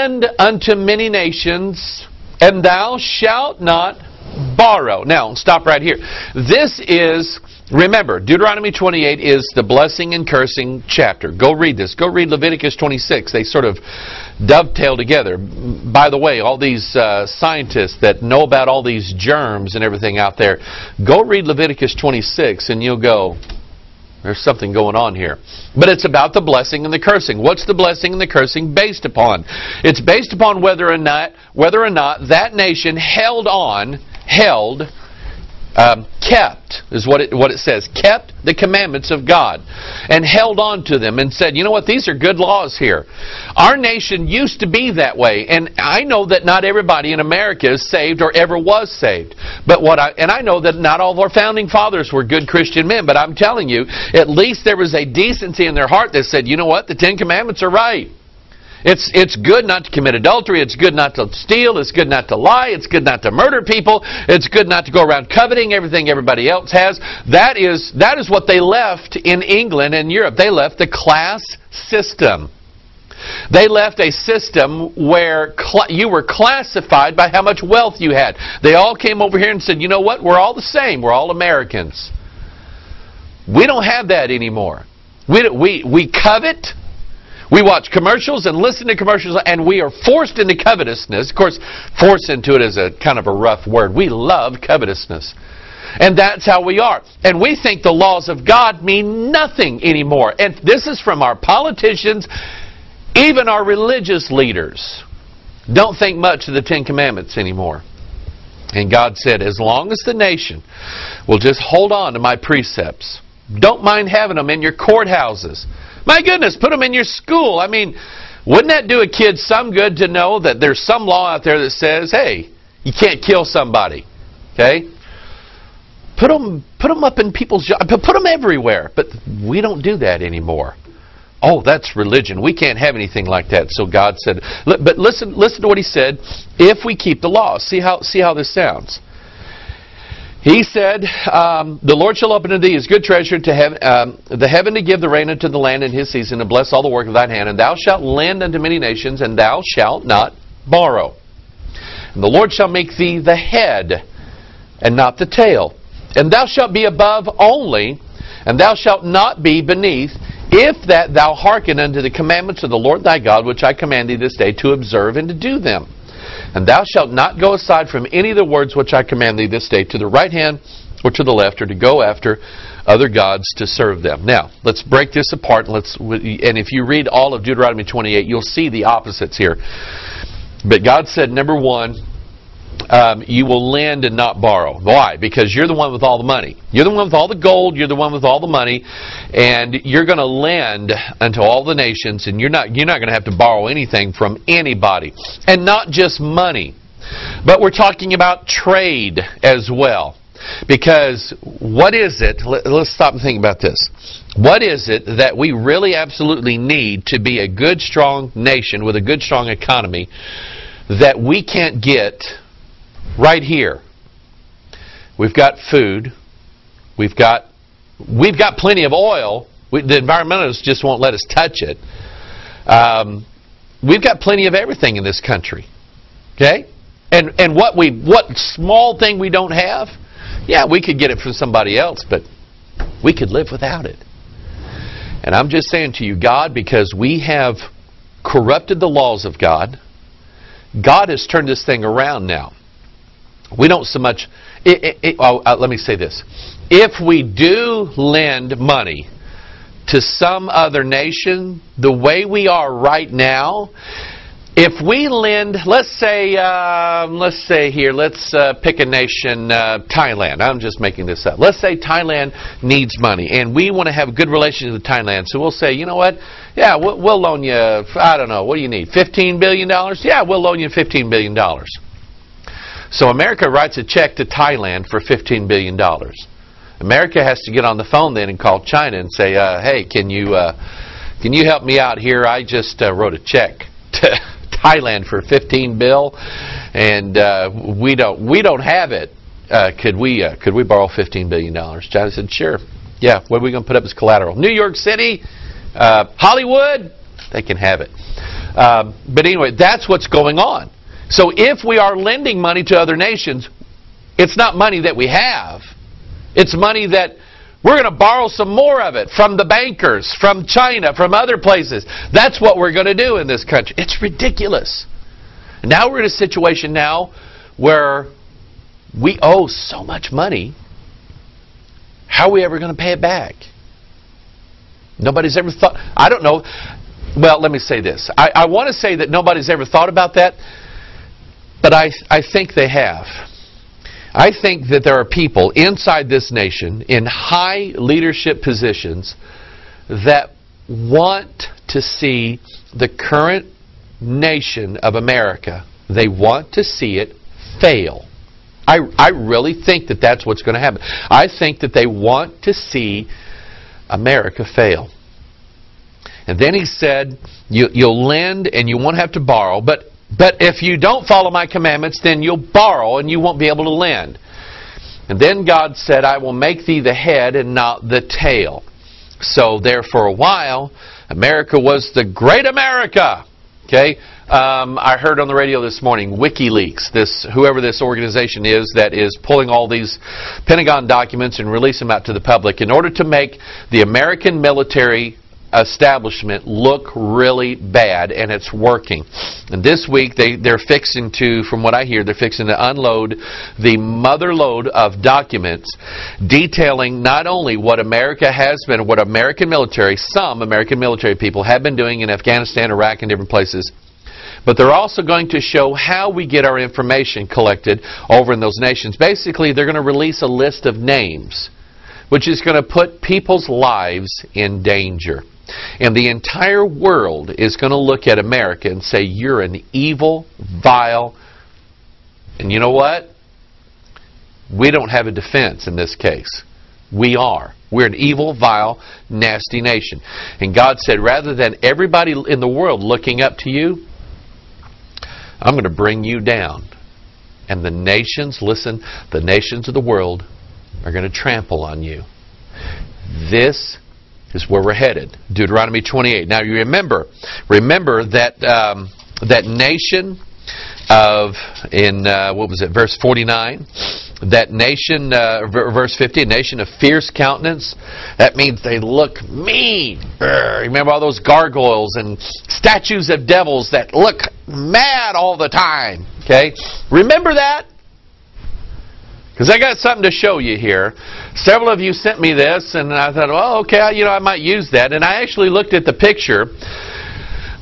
lend unto many nations, and thou shalt not borrow. Now, stop right here. This is, remember, Deuteronomy 28 is the blessing and cursing chapter. Go read this. Go read Leviticus 26. They sort of dovetail together. By the way, all these scientists that know about all these germs and everything out there, go read Leviticus 26 and you'll go, there's something going on here. But it's about the blessing and the cursing. What's the blessing and the cursing based upon? It's based upon whether or not that nation kept, is what it says, kept the commandments of God and held on to them and said, you know what, these are good laws here. Our nation used to be that way, and I know that not everybody in America is saved or ever was saved. But I know that not all of our founding fathers were good Christian men, but I'm telling you, at least there was a decency in their heart that said, you know what, the Ten Commandments are right. It's good not to commit adultery. It's good not to steal. It's good not to lie. It's good not to murder people. It's good not to go around coveting everything everybody else has. That is what they left in England and Europe. They left the class system. They left a system where you were classified by how much wealth you had. They all came over here and said, you know what, we're all the same. We're all Americans. We don't have that anymore. We covet. We watch commercials and listen to commercials, and we are forced into covetousness. Of course, forced into it is a kind of a rough word. We love covetousness. And that's how we are. And we think the laws of God mean nothing anymore. And this is from our politicians, even our religious leaders. Don't think much of the Ten Commandments anymore. And God said, as long as the nation will just hold on to my precepts, don't mind having them in your courthouses. My goodness, put them in your school. I mean, wouldn't that do a kid some good to know that there's some law out there that says, hey, you can't kill somebody. Okay? Put them up in people's jobs. Put them everywhere. But we don't do that anymore. Oh, that's religion. We can't have anything like that. So God said, but listen to what He said. If we keep the law, see how this sounds. He said, the Lord shall open unto thee his good treasure to the heaven to give the rain unto the land in his season, and bless all the work of thine hand. And thou shalt lend unto many nations, and thou shalt not borrow. And the Lord shall make thee the head, and not the tail. And thou shalt be above only, and thou shalt not be beneath, if that thou hearken unto the commandments of the Lord thy God, which I command thee this day, to observe and to do them. And thou shalt not go aside from any of the words which I command thee this day, to the right hand or to the left, or to go after other gods to serve them. Now, let's break this apart. And if you read all of Deuteronomy 28, you'll see the opposites here. But God said, number one, you will lend and not borrow. Why? Because you're the one with all the money. You're the one with all the gold. You're the one with all the money. And you're going to lend unto all the nations. And you're not going to have to borrow anything from anybody. And not just money. But we're talking about trade as well. Because what is it? Let's stop and think about this. What is it that we really absolutely need to be a good, strong nation with a good, strong economy that we can't get right here? We've got food. We've got plenty of oil. The environmentalists just won't let us touch it. We've got plenty of everything in this country. Okay? And what small thing we don't have, yeah, we could get it from somebody else, but we could live without it. And I'm just saying to you, God, because we have corrupted the laws of God, God has turned this thing around now. We don't so much... let me say this. If we do lend money to some other nation, the way we are right now, if we lend, let's say here, let's pick a nation, Thailand. I'm just making this up. Let's say Thailand needs money, and we want to have a good relationship with Thailand. So we'll say, you know what? Yeah, we'll loan you, I don't know, what do you need, $15 billion? Yeah, we'll loan you $15 billion. So America writes a check to Thailand for $15 billion. America has to get on the phone then and call China and say, hey, can you help me out here? I just wrote a check to Thailand for $15 billion, and we don't have it. Could we borrow $15 billion? China said, sure. Yeah, what are we going to put up as collateral? New York City, Hollywood, they can have it. But anyway, that's what's going on. So if we are lending money to other nations, it's not money that we have. It's money that we're going to borrow some more of it from the bankers, from China, from other places. That's what we're going to do in this country. It's ridiculous. Now we're in a situation now where we owe so much money. How are we ever going to pay it back? Nobody's ever thought. I don't know. Well, let me say this. I want to say that nobody's ever thought about that, but I think they have. I think that there are people inside this nation in high leadership positions that want to see the current nation of America, they want to see it fail. I really think that that's what's going to happen. I think that they want to see America fail. And then he said, you'll lend and you won't have to borrow, but if you don't follow my commandments, then you'll borrow and you won't be able to lend. And then God said, I will make thee the head and not the tail. So there for a while, America was the great America. Okay, I heard on the radio this morning, Wikileaks, whoever this organization is that is pulling all these Pentagon documents and releasing them out to the public in order to make the American military establishment look really bad, and it's working. And this week they're fixing to, from what I hear, they're fixing to unload the mother load of documents detailing not only what America has been, what some American military people have been doing in Afghanistan, Iraq, and different places, but they're also going to show how we get our information collected over in those nations. Basically, they're going to release a list of names, which is going to put people's lives in danger. And the entire world is going to look at America and say, you're an evil, vile, and you know what? We don't have a defense in this case. We are. We're an evil, vile, nasty nation. And God said, rather than everybody in the world looking up to you, I'm going to bring you down. And the nations, listen, the nations of the world are going to trample on you. This is where we're headed. Deuteronomy 28. Now you remember that that nation of, in what was it, verse 49, that nation, verse 50, a nation of fierce countenance. That means they look mean. Remember all those gargoyles and statues of devils that look mad all the time. Okay, remember that? Because I got something to show you here. Several of you sent me this, and I thought, well, okay, I might use that. And I actually looked at the picture.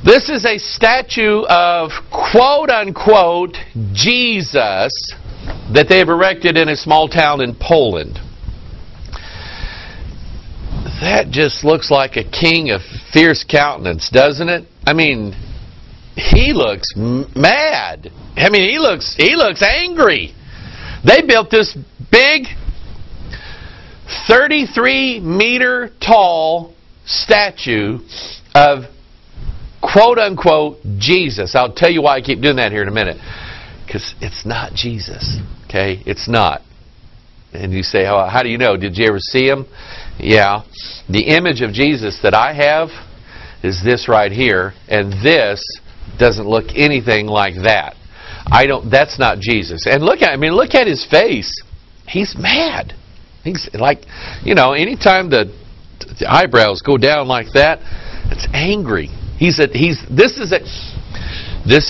This is a statue of quote-unquote Jesus that they have erected in a small town in Poland. That just looks like a king of fierce countenance, doesn't it? I mean, he looks mad. I mean, he looks angry. They built this big 33-meter tall statue of quote-unquote Jesus. I'll tell you why I keep doing that here in a minute. Because it's not Jesus. Okay? It's not. And you say, oh, how do you know? Did you ever see him? Yeah. The image of Jesus that I have is this right here. And this doesn't look anything like that. That's not Jesus. And look at his face. He's mad. He's like, anytime the eyebrows go down like that, it's angry. This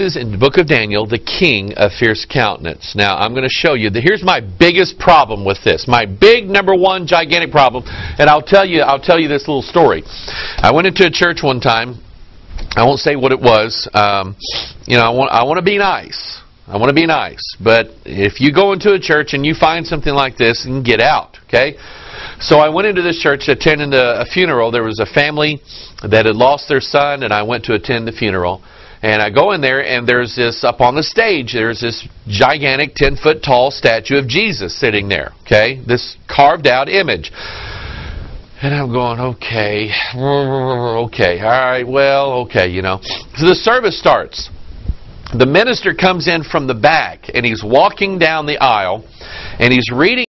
is in the book of Daniel, the king of fierce countenance. Now, I'm going to show you. Here's my biggest problem with this. My big number one gigantic problem. And I'll tell you this little story. I went into a church one time. I won't say what it was. I want to be nice. I want to be nice. But if you go into a church and you find something like this, then get out. Okay? So I went into this church attending a funeral. There was a family that had lost their son, and I went to attend the funeral. And I go in there, and there's this, up on the stage, there's this gigantic 10-foot tall statue of Jesus sitting there. Okay? This carved out image. And I'm going, okay, all right, well, okay, So the service starts. The minister comes in from the back, and he's walking down the aisle, and he's reading